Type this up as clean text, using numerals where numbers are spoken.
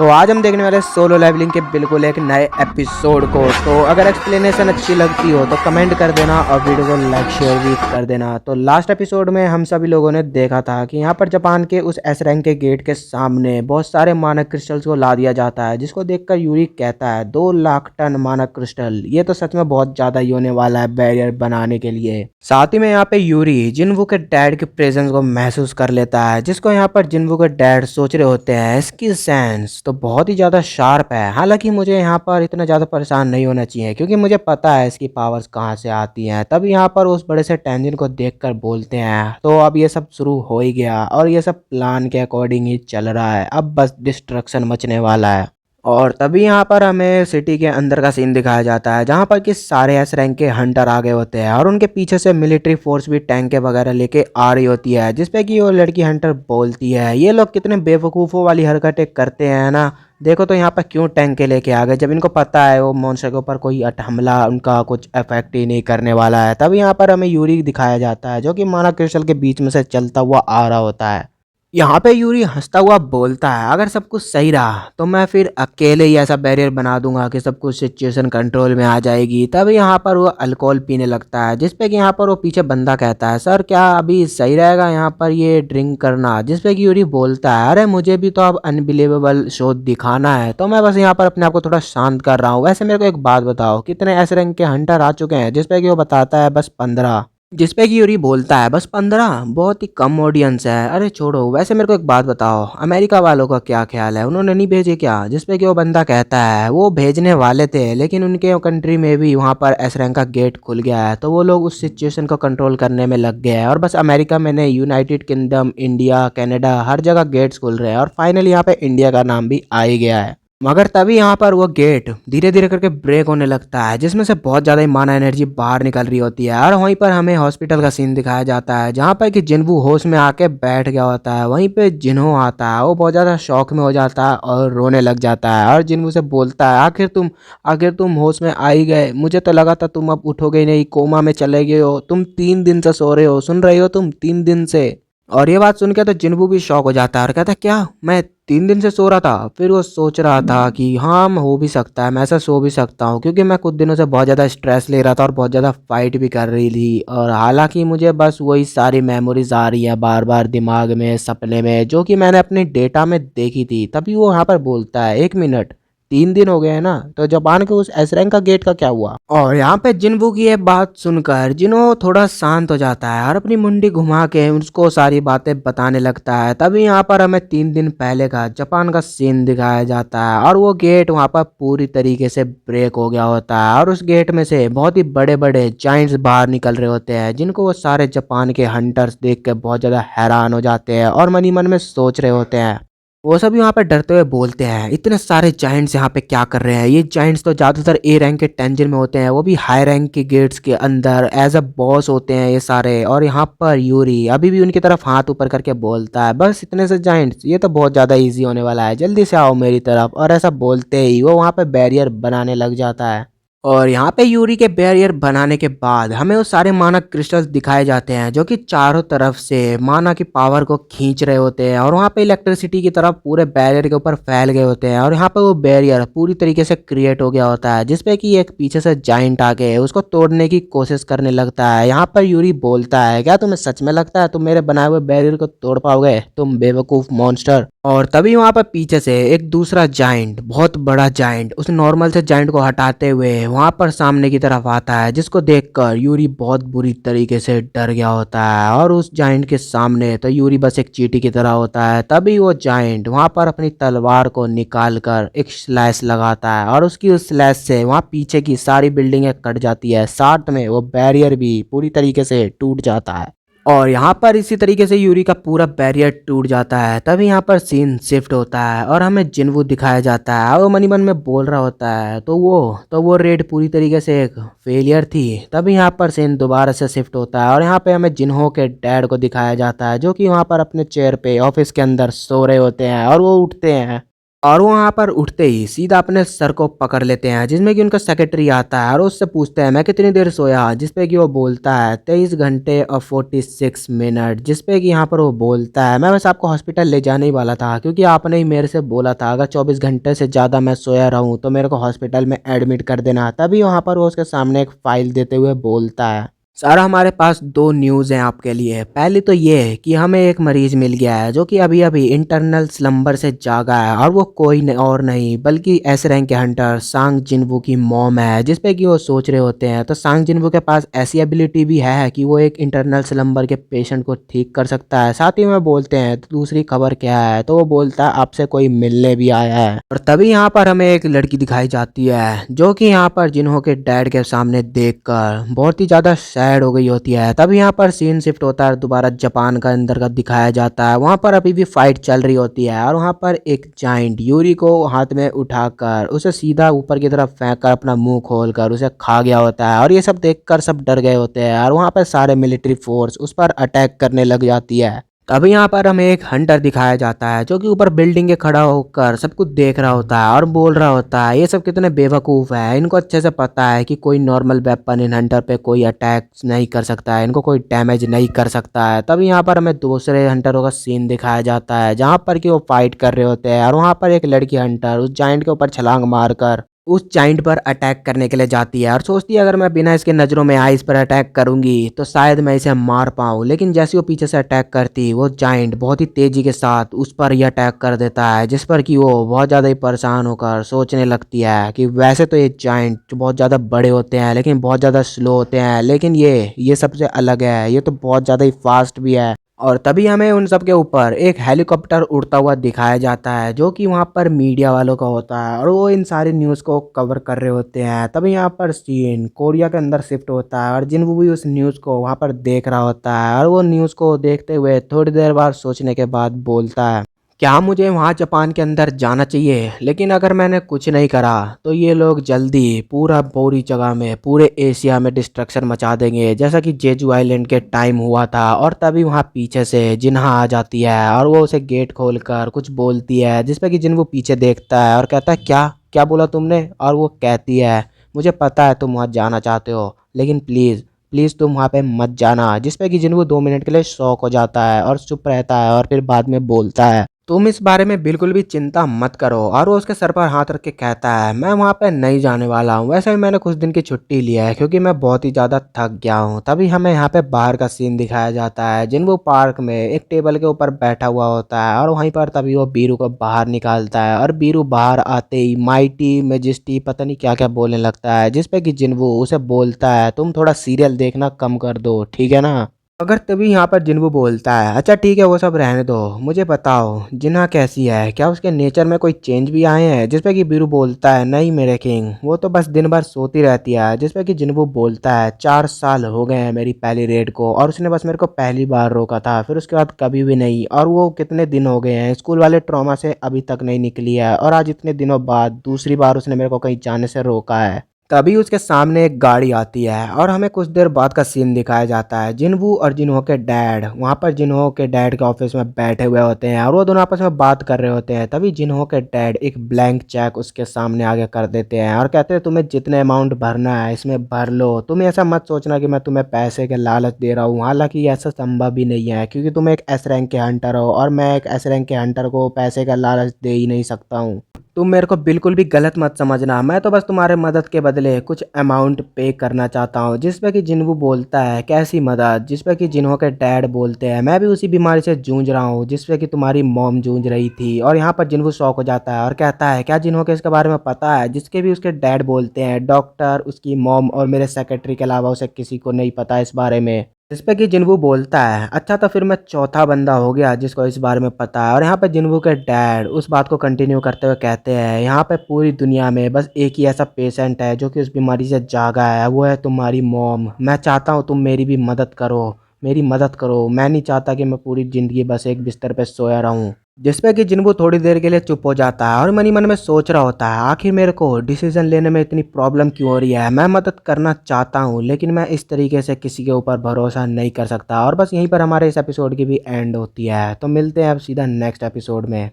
तो आज हम देखने वाले सोलो लेवलिंग के बिल्कुल एक नए एपिसोड को। तो अगर एक्सप्लेनेशन अच्छी लगती हो तो कमेंट कर देना और वीडियो को लाइक शेयर भी कर देना। तो लास्ट एपिसोड में हम सभी लोगों ने देखा था कि यहाँ पर जापान के उस एस रैंक के गेट के सामने बहुत सारे मानक क्रिस्टल्स को ला दिया जाता है, जिसको देखकर यूरी कहता है 2 लाख टन मानक क्रिस्टल, ये तो सच में बहुत ज़्यादा ही होने वाला है बैरियर बनाने के लिए। साथ ही में यहाँ पे यूरी जिन्वू के डैड के प्रेजेंस को महसूस कर लेता है, जिसको यहाँ पर जिन्वू के डैड सोच रहे होते हैं इसकी सेंस तो बहुत ही ज़्यादा शार्प है। हालांकि मुझे यहाँ पर इतना ज़्यादा परेशान नहीं होना चाहिए क्योंकि मुझे पता है इसकी पावर्स कहाँ से आती हैं। तब यहाँ पर उस बड़े से टेंजिन को देखकर बोलते हैं तो अब ये सब शुरू हो ही गया और ये सब प्लान के अकॉर्डिंग ही चल रहा है, अब बस डिस्ट्रक्शन मचने वाला है। और तभी यहाँ पर हमें सिटी के अंदर का सीन दिखाया जाता है जहाँ पर कि सारे एस रैंक के हंटर आ गए होते हैं और उनके पीछे से मिलिट्री फोर्स भी टैंक वगैरह लेके आ रही होती है, जिसपे कि वो लड़की हंटर बोलती है ये लोग कितने बेवकूफ़ों वाली हरकतें करते हैं ना, देखो तो यहाँ पर क्यों टैंक के लेके आ गए जब इनको पता है वो मॉन्स्टर के ऊपर कोई हमला उनका कुछ इफेक्ट ही नहीं करने वाला है। तभी यहाँ पर हमें यूरी दिखाया जाता है जो कि माना क्रिस्टल के बीच में से चलता हुआ आ रहा होता है। यहाँ पे यूरी हंसता हुआ बोलता है अगर सब कुछ सही रहा तो मैं फिर अकेले ही ऐसा बैरियर बना दूंगा कि सब कुछ सिचुएशन कंट्रोल में आ जाएगी। तब यहाँ पर वो अल्कोहल पीने लगता है, जिसपे कि यहाँ पर वो पीछे बंदा कहता है सर क्या अभी सही रहेगा यहाँ पर ये ड्रिंक करना, जिसपे कि यूरी बोलता है अरे मुझे भी तो अब अनबिलीवेबल शो दिखाना है तो मैं बस यहाँ पर अपने आप को थोड़ा शांत कर रहा हूँ। वैसे मेरे को एक बात बताओ कितने ऐसे रैंक के हंटर आ चुके हैं, जिसपे कि वो बताता है बस 15, जिसपे कि यूरी बोलता है बस 15 बहुत ही कम ऑडियंस है। अरे छोड़ो, वैसे मेरे को एक बात बताओ अमेरिका वालों का क्या ख्याल है, उन्होंने नहीं भेजे क्या, जिसपे कि वो बंदा कहता है वो भेजने वाले थे लेकिन उनके कंट्री में भी वहाँ पर एस रैंक का गेट खुल गया है तो वो लोग उस सिचुएशन को कंट्रोल करने में लग गए हैं और बस अमेरिका में नहीं यूनाइटेड किंगडम, इंडिया, कनाडा हर जगह गेट्स खुल रहे हैं और फाइनली यहाँ पे इंडिया का नाम भी आ ही गया है। मगर तभी यहाँ पर वो गेट धीरे धीरे करके ब्रेक होने लगता है जिसमें से बहुत ज़्यादा ही माना एनर्जी बाहर निकल रही होती है और वहीं पर हमें हॉस्पिटल का सीन दिखाया जाता है जहाँ पर कि जिन्वू होश में आके बैठ गया होता है। वहीं पे जिन्हो आता है, वो बहुत ज़्यादा शौक में हो जाता है और रोने लग जाता है और जिन्वू से बोलता है आखिर तुम होश में आ ही गए, मुझे तो लगा था तुम अब उठोगे ही नहीं, कोमा में चले गए हो, तुम 3 दिन से सो रहे हो, सुन रही हो तुम 3 दिन से। और ये बात सुन के तो जिन्वू भी शौक हो जाता है और कहता है क्या मैं 3 दिन से सो रहा था। फिर वो सोच रहा था कि हाँ हो भी सकता है, मैं ऐसा सो भी सकता हूँ क्योंकि मैं कुछ दिनों से बहुत ज़्यादा स्ट्रेस ले रहा था और बहुत ज़्यादा फाइट भी कर रही थी और हालांकि मुझे बस वही सारी मेमोरीज आ रही है बार बार दिमाग में सपने में जो कि मैंने अपने डेटा में देखी थी। तभी वो यहाँ पर बोलता है 1 मिनट, 3 दिन हो गए हैं ना, तो जापान के उस एस रैंक का गेट का क्या हुआ। और यहाँ पे जिन्वू की ये बात सुनकर जिन्हो थोड़ा शांत हो जाता है और अपनी मुंडी घुमा के उसको सारी बातें बताने लगता है। तभी यहाँ पर हमें 3 दिन पहले का जापान का सीन दिखाया जाता है और वो गेट वहाँ पर पूरी तरीके से ब्रेक हो गया होता है और उस गेट में से बहुत ही बड़े बड़े जाइंट्स बाहर निकल रहे होते हैं जिनको वो सारे जापान के हंटर्स देख के बहुत ज़्यादा हैरान हो जाते हैं और मन ही मन में सोच रहे होते हैं। वो सब यहाँ पे डरते हुए बोलते हैं इतने सारे जाइंट्स यहाँ पे क्या कर रहे हैं, ये जाइंट्स तो ज़्यादातर ए रैंक के टेंजन में होते हैं, वो भी हाई रैंक के गेट्स के अंदर एज अ बॉस होते हैं ये सारे। और यहाँ पर यूरी अभी भी उनकी तरफ हाथ ऊपर करके बोलता है बस इतने से जाइंट्स, ये तो बहुत ज़्यादा ईजी होने वाला है, जल्दी से आओ मेरी तरफ। और ऐसा बोलते ही वो वहाँ पे बैरियर बनाने लग जाता है। और यहाँ पे यूरी के बैरियर बनाने के बाद हमें वो सारे माना क्रिस्टल्स दिखाए जाते हैं जो कि चारों तरफ से माना की पावर को खींच रहे होते हैं और वहाँ पे इलेक्ट्रिसिटी की तरफ पूरे बैरियर के ऊपर फैल गए होते हैं और यहाँ पे वो बैरियर पूरी तरीके से क्रिएट हो गया होता है जिसपे कि एक पीछे से जाइंट आके उसको तोड़ने की कोशिश करने लगता है। यहाँ पर यूरी बोलता है क्या तुम्हें सच में लगता है तुम मेरे बनाए हुए बैरियर को तोड़ पाओगे, तुम बेवकूफ मॉन्स्टर। और तभी वहाँ पर पीछे से एक दूसरा जाइंट, बहुत बड़ा जाइंट, उस नॉर्मल से जाइंट को हटाते हुए वहाँ पर सामने की तरफ आता है जिसको देखकर यूरी बहुत बुरी तरीके से डर गया होता है और उस जाइंट के सामने तो यूरी बस एक चींटी की तरह होता है। तभी वो जाइंट वहाँ पर अपनी तलवार को निकाल कर एक स्लैश लगाता है और उसकी उस स्लैश से वहाँ पीछे की सारी बिल्डिंगें कट जाती है, साथ में वो बैरियर भी पूरी तरीके से टूट जाता है। और यहाँ पर इसी तरीके से यूरी का पूरा बैरियर टूट जाता है। तभी यहाँ पर सीन शिफ्ट होता है और हमें जिन्वू दिखाया जाता है और वो मनी मन में बोल रहा होता है तो वो रेड पूरी तरीके से एक फेलियर थी। तभी यहाँ पर सीन दोबारा से शिफ्ट होता है और यहाँ पे हमें जिन्हो के डैड को दिखाया जाता है जो कि वहाँ पर अपने चेयर पे ऑफिस के अंदर सो रहे होते हैं और वो उठते हैं और वो वहाँ पर उठते ही सीधा अपने सर को पकड़ लेते हैं, जिसमें कि उनका सेक्रेटरी आता है और उससे पूछते हैं मैं कितनी देर सोया, जिस पे कि वो बोलता है 23 घंटे और 46 मिनट, जिस पे कि यहाँ पर वो बोलता है मैं बस आपको हॉस्पिटल ले जाने ही वाला था, क्योंकि आपने ही मेरे से बोला था अगर 24 घंटे से ज़्यादा मैं सोया रहूँ तो मेरे को हॉस्पिटल में एडमिट कर देना। तभी वहाँ पर वो उसके सामने एक फाइल देते हुए बोलता है सर हमारे पास दो न्यूज़ हैं आपके लिए। पहली तो ये है कि हमें एक मरीज़ मिल गया है जो कि अभी अभी इंटरनल स्लम्बर से जागा है, और वो कोई और नहीं बल्कि एस रैंक के हंटर सांग जिनवू की मॉम है, जिस पे कि वो सोच रहे होते हैं। तो सांग जिनवू के पास ऐसी एबिलिटी भी है कि वो एक इंटरनल स्लम्बर के पेशेंट को ठीक कर सकता है। साथ ही में बोलते हैं तो दूसरी खबर क्या है, तो वो बोलता है आपसे कोई मिलने भी आया है। और तभी यहाँ पर हमें एक लड़की दिखाई जाती है जो कि यहाँ पर जिन्हों के डैड के सामने देखकर बहुत ही ज़्यादा सैड हो गई होती है। तब यहाँ पर सीन शिफ्ट होता है दोबारा जापान का अंदर का दिखाया जाता है। वहाँ पर अभी भी फाइट चल रही होती है और वहाँ पर एक जाइंट यूरी को हाथ में उठाकर उसे सीधा ऊपर की तरफ फेंक कर अपना मुंह खोलकर उसे खा गया होता है। और ये सब देखकर सब डर गए होते हैं और वहाँ पर सारे मिलिट्री फोर्स उस पर अटैक करने लग जाती है। तभी यहाँ पर हमें एक हंटर दिखाया जाता है जो कि ऊपर बिल्डिंग के खड़ा होकर सब कुछ देख रहा होता है और बोल रहा होता है ये सब कितने बेवकूफ़ है, इनको अच्छे से पता है कि कोई नॉर्मल वेपन इन हंटर पे कोई अटैक नहीं कर सकता है, इनको कोई डैमेज नहीं कर सकता है। तभी यहाँ पर हमें दूसरे हंटरों का सीन दिखाया जाता है जहाँ पर कि वो फाइट कर रहे होते हैं और वहाँ पर एक लड़की हंटर उस जाइंट के ऊपर छलांग मारकर उस जाइंट पर अटैक करने के लिए जाती है और सोचती है अगर मैं बिना इसके नज़रों में आई इस पर अटैक करूंगी तो शायद मैं इसे मार पाऊँ। लेकिन जैसे वो पीछे से अटैक करती वो जाइंट बहुत ही तेज़ी के साथ उस पर ही अटैक कर देता है, जिस पर कि वो बहुत ज़्यादा ही परेशान होकर सोचने लगती है कि वैसे तो ये जाइंट जो बहुत ज़्यादा बड़े होते हैं लेकिन बहुत ज़्यादा स्लो होते हैं, लेकिन ये सबसे अलग है, ये तो बहुत ज़्यादा ही फास्ट भी है। और तभी हमें उन सब के ऊपर एक हेलीकॉप्टर उड़ता हुआ दिखाया जाता है जो कि वहाँ पर मीडिया वालों का होता है और वो इन सारी न्यूज़ को कवर कर रहे होते हैं। तभी यहाँ पर सीन कोरिया के अंदर शिफ्ट होता है और जिन्हों भी उस न्यूज़ को वहाँ पर देख रहा होता है और वो न्यूज़ को देखते हुए थोड़ी देर बाद सोचने के बाद बोलता है क्या मुझे वहाँ जापान के अंदर जाना चाहिए, लेकिन अगर मैंने कुछ नहीं करा तो ये लोग जल्दी पूरी जगह में पूरे एशिया में डिस्ट्रक्शन मचा देंगे, जैसा कि जेजू आइलैंड के टाइम हुआ था। और तभी वहाँ पीछे से जिन्हा आ जाती है और वो उसे गेट खोलकर कुछ बोलती है, जिस पे कि जिन वो पीछे देखता है और कहता है क्या क्या बोला तुमने। और वो कहती है मुझे पता है तुम वहाँ जाना चाहते हो लेकिन प्लीज़ प्लीज़ तुम वहाँ पे मत जाना, जिस पे कि जिन वो 2 मिनट के लिए शॉक हो जाता है और चुप रहता है और फिर बाद में बोलता है तुम इस बारे में बिल्कुल भी चिंता मत करो। और वो उसके सर पर हाथ रख के कहता है मैं वहाँ पे नहीं जाने वाला हूँ, वैसे भी मैंने कुछ दिन की छुट्टी लिया है क्योंकि मैं बहुत ही ज़्यादा थक गया हूँ। तभी हमें यहाँ पे बाहर का सीन दिखाया जाता है जिन वो पार्क में एक टेबल के ऊपर बैठा हुआ होता है और वहीं पर तभी वो बीरू को बाहर निकालता है और बीरू बाहर आते ही माइटी मेजिस्टी पता नहीं क्या क्या बोलने लगता है, जिस पे कि जिन्वू उसे बोलता है तुम थोड़ा सीरियल देखना कम कर दो ठीक है ना। अगर तभी यहाँ पर जिन्वू बोलता है अच्छा ठीक है वो सब रहने दो, मुझे बताओ जिन्हा कैसी है, क्या उसके नेचर में कोई चेंज भी आए हैं। जिस पे कि बीरू बोलता है नहीं मेरे किंग, वो तो बस दिन भर सोती रहती है। जिस पे कि जिन्वू बोलता है 4 साल हो गए हैं मेरी पहली रेड को और उसने बस मेरे को पहली बार रोका था, फिर उसके बाद कभी भी नहीं। और वो कितने दिन हो गए हैं स्कूल वाले ट्रॉमा से अभी तक नहीं निकली है और आज इतने दिनों बाद दूसरी बार उसने मेरे को कहीं जाने से रोका है। तभी उसके सामने एक गाड़ी आती है और हमें कुछ देर बाद का सीन दिखाया जाता है जिनवू और जिन्हो के डैड वहाँ पर जिन्हो के डैड के ऑफिस में बैठे हुए होते हैं और वो दोनों आपस में बात कर रहे होते हैं। तभी जिन्हो के डैड एक ब्लैंक चेक उसके सामने आगे कर देते हैं और कहते हैं तुम्हें जितने अमाउंट भरना है इसमें भर लो, तुम ऐसा मत सोचना कि मैं तुम्हें पैसे के लालच दे रहा हूँ, हालांकि ऐसा संभव भी नहीं है क्योंकि तुम एक एस रैंक के हंटर हो और मैं एक एस रैंक के हंटर को पैसे का लालच दे ही नहीं सकता हूँ। तुम मेरे को बिल्कुल भी गलत मत समझना, मैं तो बस तुम्हारे मदद के बदले कुछ अमाउंट पे करना चाहता हूँ। जिस पे कि जिन्वू बोलता है कैसी मदद, जिस पे कि जिन्हों के डैड बोलते हैं मैं भी उसी बीमारी से जूझ रहा हूँ जिस पे कि तुम्हारी मॉम जूझ रही थी। और यहाँ पर जिन्वू शॉक हो जाता है और कहता है क्या जिन्हों के इसके बारे में पता है, जिसके भी उसके डैड बोलते हैं डॉक्टर उसकी मॉम और मेरे सेक्रेटरी के अलावा उसे किसी को नहीं पता इस बारे में। जिस पे कि जिन्वू बोलता है अच्छा तो फिर मैं चौथा बंदा हो गया जिसको इस बारे में पता है। और यहाँ पे जिन्वू के डैड उस बात को कंटिन्यू करते हुए कहते हैं यहाँ पे पूरी दुनिया में बस एक ही ऐसा पेशेंट है जो कि उस बीमारी से जागा है, वो है तुम्हारी मॉम। मैं चाहता हूँ तुम मेरी भी मदद करो, मेरी मदद करो, मैं नहीं चाहता कि मैं पूरी ज़िंदगी बस एक बिस्तर पे सोया रहूं। जिस पे कि जिन्वू थोड़ी देर के लिए चुप हो जाता है और मन ही मन में सोच रहा होता है आखिर मेरे को डिसीजन लेने में इतनी प्रॉब्लम क्यों हो रही है। मैं मदद करना चाहता हूँ लेकिन मैं इस तरीके से किसी के ऊपर भरोसा नहीं कर सकता। और बस यहीं पर हमारे इस एपिसोड की भी एंड होती है। तो मिलते हैं अब सीधा नेक्स्ट एपिसोड में।